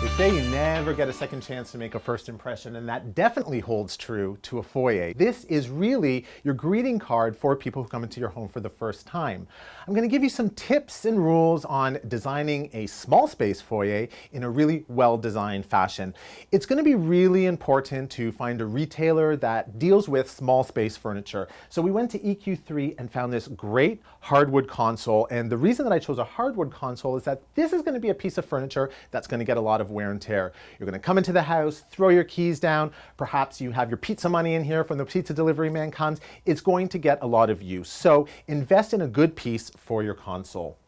They say you never get a second chance to make a first impression, and that definitely holds true to a foyer. This is really your greeting card for people who come into your home for the first time. I'm going to give you some tips and rules on designing a small space foyer in a really well-designed fashion. It's going to be really important to find a retailer that deals with small space furniture. So we went to EQ3 and found this great hardwood console, and the reason that I chose a hardwood console is that this is going to be a piece of furniture that's going to get a lot of wear and tear. You're going to come into the house, throw your keys down, perhaps you have your pizza money in here from the pizza delivery man comes. It's going to get a lot of use. So invest in a good piece for your console.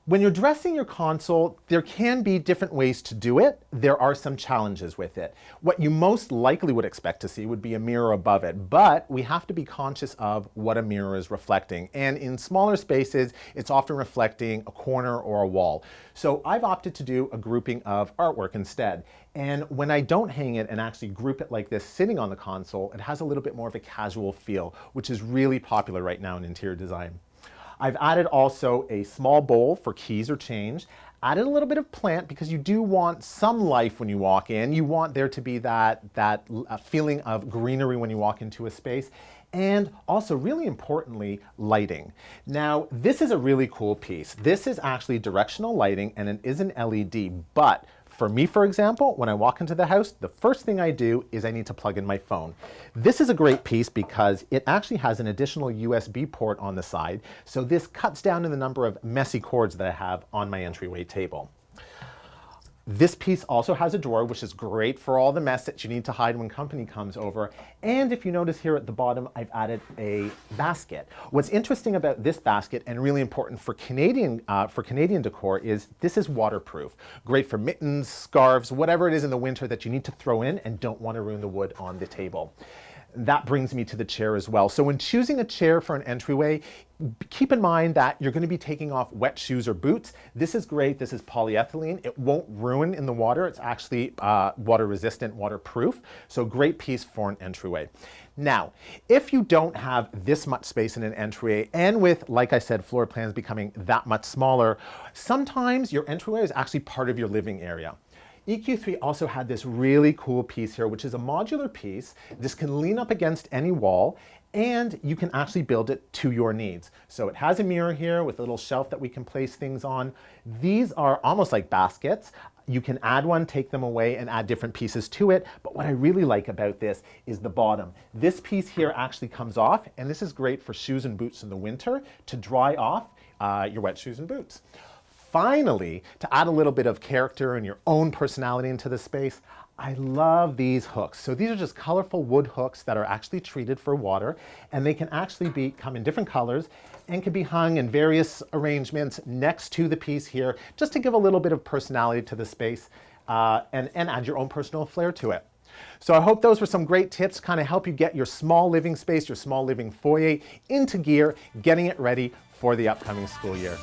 When you're dressing your console, there can be different ways to do it. There are some challenges with it. What you most likely would expect to see would be a mirror above it, but we have to be conscious of what a mirror is reflecting. And in smaller spaces, it's often reflecting a corner or a wall. So I've opted to do a grouping of artwork instead. And when I don't hang it and actually group it like this sitting on the console, it has a little bit more of a casual feel, which is really popular right now in interior design. I've added also a small bowl for keys or change. Added a little bit of plant because you do want some life when you walk in. You want there to be that feeling of greenery when you walk into a space. And also, really importantly, lighting. Now, this is a really cool piece. This is actually directional lighting and it is an LED, but for me, for example, when I walk into the house, the first thing I do is I need to plug in my phone. This is a great piece because it actually has an additional USB port on the side, so this cuts down to the number of messy cords that I have on my entryway table. This piece also has a drawer, which is great for all the mess that you need to hide when company comes over. And if you notice here at the bottom, I've added a basket. What's interesting about this basket, and really important for Canadian decor, is this is waterproof. Great for mittens, scarves, whatever it is in the winter that you need to throw in and don't want to ruin the wood on the table. That brings me to the chair as well. So when choosing a chair for an entryway, keep in mind that you're going to be taking off wet shoes or boots. This is great. This is polyethylene. It won't ruin in the water. It's actually water resistant, waterproof. So great piece for an entryway. Now, if you don't have this much space in an entryway, and with, like I said, floor plans becoming that much smaller, sometimes your entryway is actually part of your living area. EQ3 also had this really cool piece here, which is a modular piece. This can lean up against any wall, and you can actually build it to your needs. So it has a mirror here with a little shelf that we can place things on. These are almost like baskets. You can add one, take them away, and add different pieces to it. But what I really like about this is the bottom. This piece here actually comes off, and this is great for shoes and boots in the winter to dry off your wet shoes and boots. Finally, to add a little bit of character and your own personality into the space, I love these hooks. So these are just colorful wood hooks that are actually treated for water, and they can actually come in different colors and can be hung in various arrangements next to the piece here, just to give a little bit of personality to the space and add your own personal flair to it. So I hope those were some great tips to kind of help you get your small living space, your small living foyer into gear, getting it ready for the upcoming school year.